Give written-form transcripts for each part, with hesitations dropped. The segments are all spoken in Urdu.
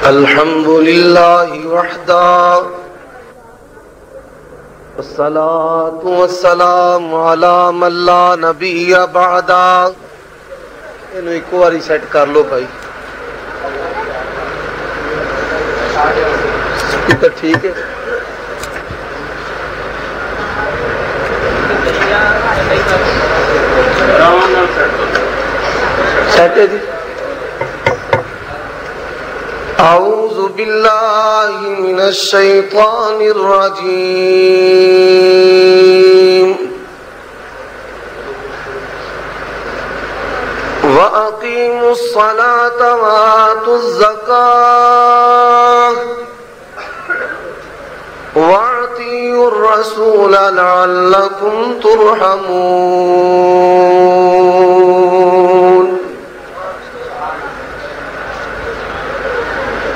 الحمد للہ وحدہ والصلاة والسلام علی من لا نبی بعدہ. انہوں ایک باری سیٹ کر لو بھائی. سپیکر ٹھیک ہے؟ سیٹ ہے جی. اعوذ باللہ من الشیطان الرجیم. وَأَقِيمُوا الصَّلَاةَ وَآتُوا الزَّكَاةَ وَأَطِيعُوا الرَّسُولَ لَعَلَّكُمْ تُرْحَمُونَ.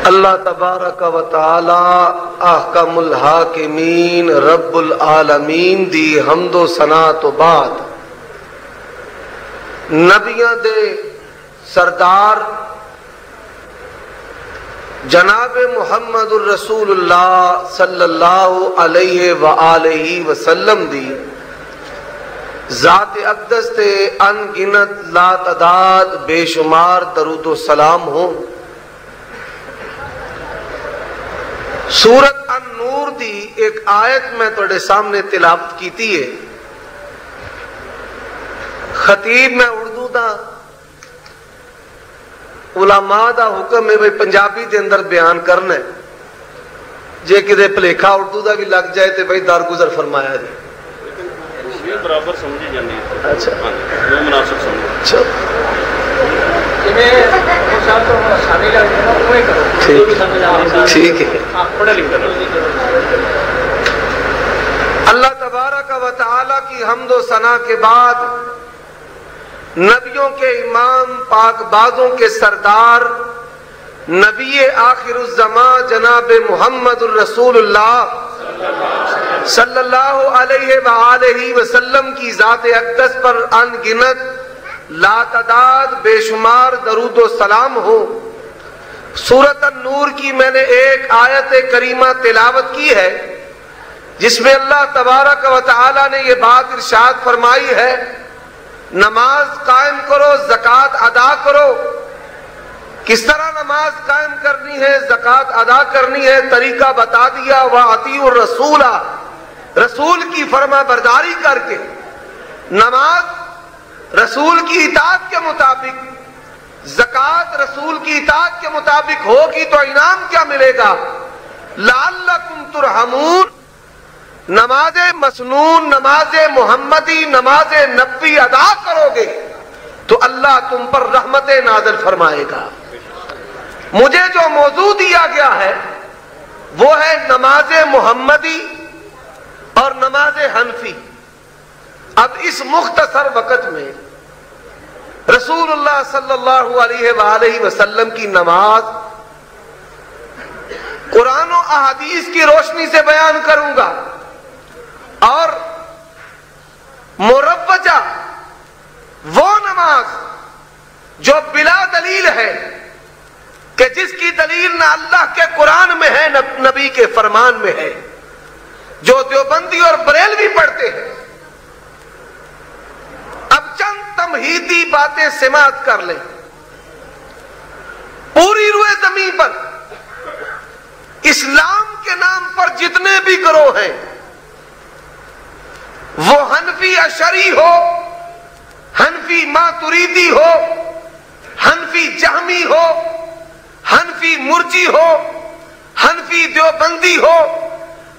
اللہ تبارک و تعالی احکم الحاکمین رب العالمین دی حمد و ثنا تو بعد نبیاں دے سردار جناب محمد الرسول اللہ صلی اللہ علیہ وآلہ وسلم دی ذات اقدس تے ان گنت لا تعداد بے شمار درود و سلام ہوں. سورت النور دی ایک آیت میں توڑے سامنے تلاوت کیتی ہے. خطیب میں اردو دا علماء دا حکم ہے بھئی پنجابی دے اندر بیان کرنا ہے. جے کدے پلیکھا اردو دا بھی لگ جائے تے بھئی درگزر فرمایا جائے. یہ برابر سمجھی جانی ہے. اچھا جو مناسب سمجھے. اچھا ٹھیک ہے. اللہ تبارک و تعالی کی حمد و ثنا کے بعد نبیوں کے امام پاک بازوں کے سردار نبی آخر الزمان جناب محمد الرسول اللہ صلی اللہ علیہ وآلہ وسلم کی ذات اقدس پر ان گنت لا تعداد بے شمار درود و سلام ہو. سورت النور کی میں نے ایک آیت کریمہ تلاوت کی ہے جس میں اللہ تبارک و تعالی نے یہ بات ارشاد فرمائی ہے نماز قائم کرو زکوٰۃ ادا کرو. کس طرح نماز قائم کرنی ہے زکوٰۃ ادا کرنی ہے طریقہ بتا دیا. وَأَطِيعُوا الرَّسُولَ رسول کی فرما برداری کر کے نماز رسول کی اطاعت کے مطابق زکوٰۃ رسول کی اطاعت کے مطابق ہوگی تو انعام کیا ملے گا؟ لعلکم ترحمون. نماز مسنون نماز محمدی نماز نبی ادا کرو گے تو اللہ تم پر رحمت نازل فرمائے گا. مجھے جو موضوع دیا گیا ہے وہ ہے نماز محمدی اور نماز حنفی. اب اس مختصر وقت میں رسول اللہ صلی اللہ علیہ وآلہ وسلم کی نماز قرآن و احادیث کی روشنی سے بیان کروں گا اور مروجہ وہ نماز جو بلا دلیل ہے کہ جس کی دلیل نہ اللہ کے قرآن میں ہے نہ نبی کے فرمان میں ہے جو دیوبندی اور بریلوی پڑھتے ہیں. اب چند تمہیدی باتیں سماعت کر لیں. پوری روئے زمین پر اسلام کے نام پر جتنے بھی گروہ ہیں وہ حنفی اشعری ہو حنفی ماتریدی ہو حنفی جہمی ہو حنفی مرجی ہو حنفی دیوبندی ہو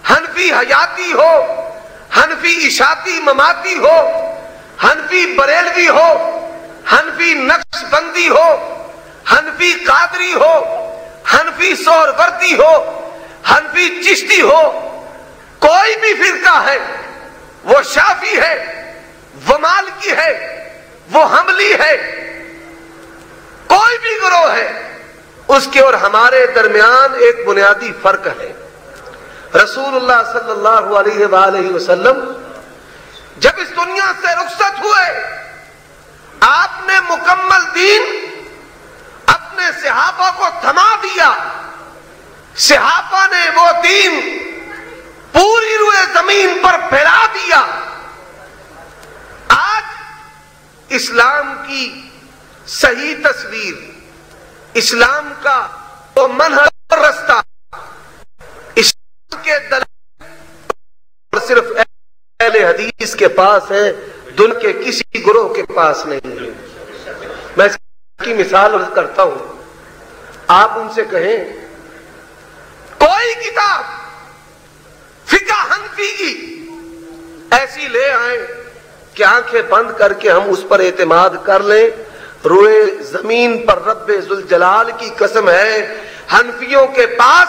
حنفی حیاتی ہو حنفی اشاعتی مماتی ہو حنفی بریلوی ہو حنفی نقش بندی ہو حنفی قادری ہو حنفی سہروردی ہو حنفی چشتی ہو کوئی بھی فرقہ ہے وہ شافعی ہے وہ مالکی ہے وہ حنبلی ہے کوئی بھی گروہ ہے اس کے اور ہمارے درمیان ایک بنیادی فرق ہے. رسول اللہ صلی اللہ علیہ وآلہ وسلم جب اس دنیا سے رخصت ہوئے آپ نے مکمل دین اپنے صحابہ کو تھما دیا صحابہ نے وہ دین پوری روئے زمین پر پھیلا دیا. آج اسلام کی صحیح تصویر، اسلام کا وہ منہج اور رستہ اسلام کے دلائل صرف اہل حدیث کے پاس ہے، دنیا کے کسی گروہ کے پاس نہیں ہے. میں اس کی مثال عرض کرتا ہوں. آپ ان سے کہیں کوئی کتاب فقہ حنفی کی ایسی لے آئیں کہ آنکھیں بند کر کے ہم اس پر اعتماد کر لیں. روئے زمین پر رب ذوالجلال کی قسم ہے، حنفیوں کے پاس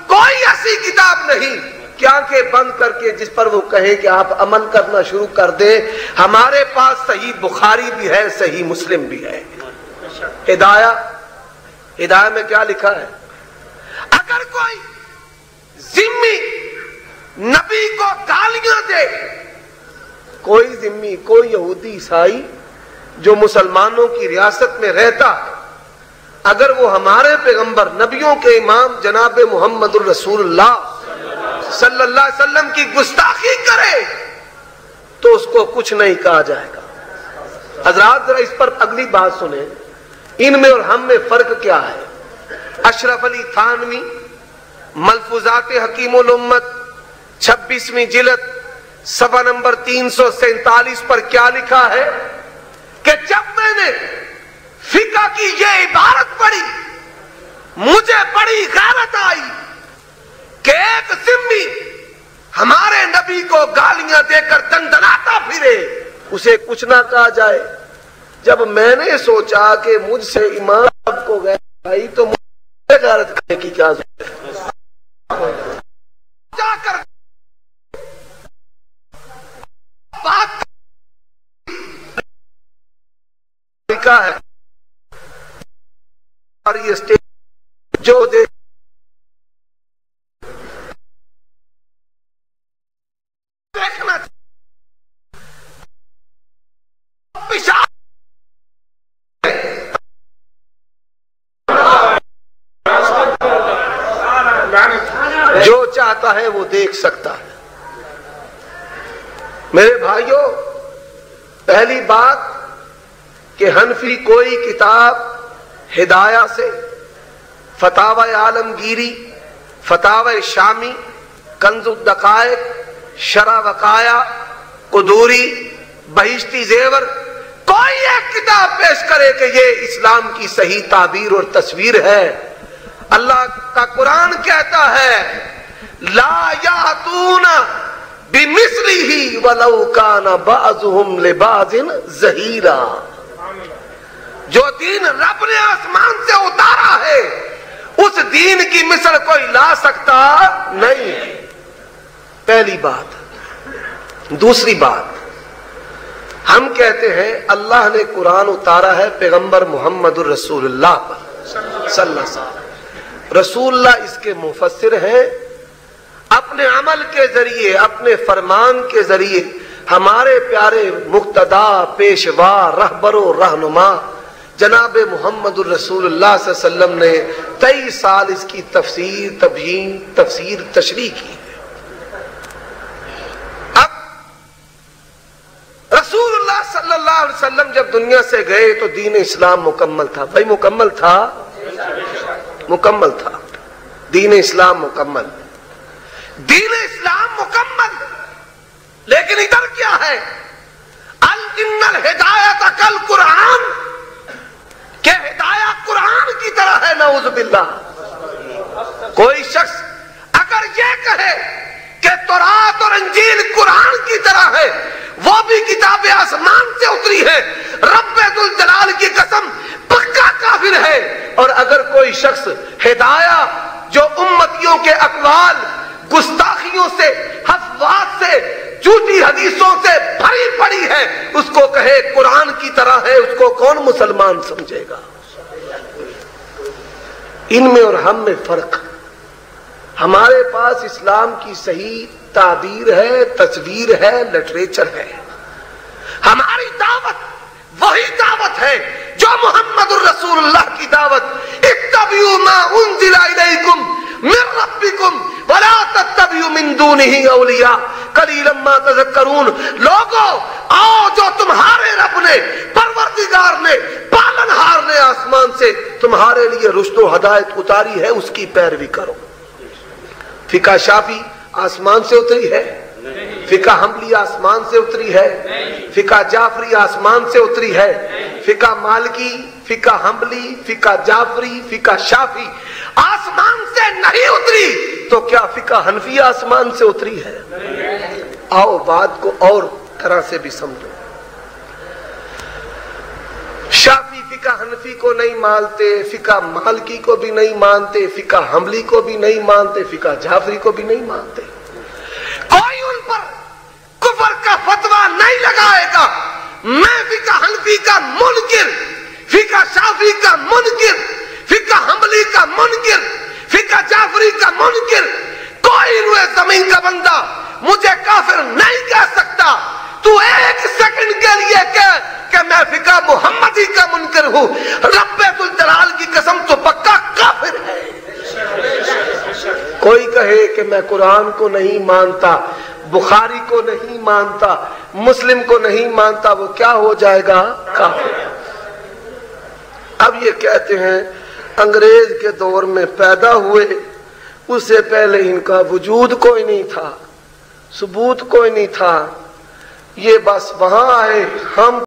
کوئی ایسی کتاب نہیں کہ آنکھیں بند کر کے جس پر وہ کہیں کہ آپ عمل کرنا شروع کر دیں. ہمارے پاس صحیح بخاری بھی ہے، صحیح مسلم بھی ہے. ہدایہ میں کیا لکھا ہے؟ اگر کوئی ذمی نبی کو گالیاں دے، کوئی ذمی، کوئی یہودی عیسائی جو مسلمانوں کی ریاست میں رہتا، اگر وہ ہمارے پیغمبر نبیوں کے امام جناب محمد الرسول اللہ صلی اللہ علیہ وسلم کی گستاخی کرے تو اس کو کچھ نہیں کہا جائے گا. حضرات ذرا اس پر اگلی بات سنیں، ان میں اور ہم میں فرق کیا ہے؟ اشرف علی تھانوی ملفوظات حکیم الامت 26ویں جلد صفحہ نمبر 347 پر کیا لکھا ہے کہ جب میں نے فقہ کی یہ عبارت پڑھی مجھے بڑی غیرت آئی کہ ایک ذمی ہمارے نبی کو گالیاں دے کر دندناتا پھرے، اسے کچھ نہ کہا جائے. جب میں نے سوچا کہ مجھ سے امام کو غیرت آئی تو مجھے غیرت کرنے کی کیا ضرورت ہے؟ جا کر بات لکھا ہے اور یہ اسٹیج جو دے دیکھنا جو چاہتا ہے وہ دیکھ سکتا ہے. میرے بھائیوں، پہلی بات کہ حنفی کوئی کتاب ہدایہ سے، فتاوی عالمگیری، فتاوی شامی، کنز الدقائق، شرح وقایہ، قدوری، بہشتی زیور، کوئی ایک کتاب پیش کرے کہ یہ اسلام کی صحیح تعبیر اور تصویر ہے. اللہ کا قرآن کہتا ہے لا یاتون بمثلہ ولو کان بعضهم لبعض ظہیرا. جو دین رب نے آسمان سے اتارا ہے اس دین کی مثل کوئی لا سکتا نہیں. پہلی بات. دوسری بات، ہم کہتے ہیں اللہ نے قرآن اتارا ہے پیغمبر محمد الرسول اللہ پر صلی اللہ علیہ وسلم. رسول اللہ اس کے مفسر ہیں. اپنے عمل کے ذریعے، اپنے فرمان کے ذریعے ہمارے پیارے مقتدا، پیشوا، رہبر و رہنما جناب محمد الرسول اللہ صلی اللہ علیہ وسلم نے 23 سال اس کی تفسیر، تبیین، تفسیر، تشریح کی. اب رسول اللہ صلی اللہ علیہ وسلم جب دنیا سے گئے تو دین اسلام مکمل تھا. بھائی مکمل تھا؟ مکمل تھا. دین اسلام مکمل، دین اسلام مکمل. لیکن ادھر کیا ہے؟ ان الہدایت کالقرآن، کہ ہدایت قرآن کی طرح ہے. نعوذ باللہ. کوئی شخص اگر یہ کہے کہ تورات اور انجیل قرآن کی طرح ہے، وہ بھی کتاب آسمان سے اتری ہے، رب ذوالجلال کی قسم پکا کافر ہے. اور اگر کوئی شخص ہدایہ جو امتیوں کے اقوال، گستاخیوں سے، حفوات سے، جھوٹی حدیثوں سے بھری پڑی ہے، اس کو کہے قرآن کی طرح ہے، اس کو کون مسلمان سمجھے گا؟ ان میں اور ہم میں فرق. ہمارے پاس اسلام کی صحیح تعبیر ہے، تصویر ہے، لٹریچر ہے. ہماری دعوت وہی دعوت ہے جو محمد الرسول اللہ کی دعوت. اتبعوا ما انزل الیکم من وَاتَّخَذُوا مِن دُونِهِ أَوْلِيَاءَ قَلِيلًا مَا تَذَكَّرُونَ. لوگو آؤ، جو تمہارے رب نے، پروردگار نے، پالنہار نے آسمان سے تمہارے لیے رشد و ہدایت اتاری ہے، اس کی پیروی کرو. فقہ شافی آسمان سے اتری ہے، فقہ حنبلی آسمان سے اتری ہے، فقہ جعفری آسمان سے اتری ہے، فقہ مالکی، فقہ حنبلی، فقہ جعفری، فقہ شافی آسمان سے نہیں اتری تو کیا فقہ حنفی آسمان سے اتری ہے؟ آؤ بات کو اور طرح سے بھی سمجھو. شافی فقہ حنفی کو نہیں مانتے، فقہ مالکی کو بھی نہیں مانتے، فقہ حنبلی کو بھی نہیں مانتے، فقہ جعفری کو بھی نہیں مانتے. کوئی ان پر کفر کا فتویٰ نہیں لگائے گا. میں فقہ حنفی کا منکر، فقہ شافی کا منکر، فقہ حنبلی کا منکر، فقہ جعفری کا منکر. کوئی روئے زمین کا بندہ مجھے کافر نہیں کہہ سکتا. تو ایک سیکنڈ کے لیے کہ میں فقہ محمدی کا منکر ہوں، رب ذوالجلال کی قسم تو پکا کافر ہے. کوئی کہے کہ میں قرآن کو نہیں مانتا، بخاری کو نہیں مانتا، مسلم کو نہیں مانتا، وہ کیا ہو جائے گا؟ کافر. اب یہ کہتے ہیں انگریز کے دور میں پیدا ہوئے، اس سے پہلے ان کا وجود کوئی نہیں تھا، ثبوت کوئی نہیں تھا، یہ بس وہاں آئے. ہم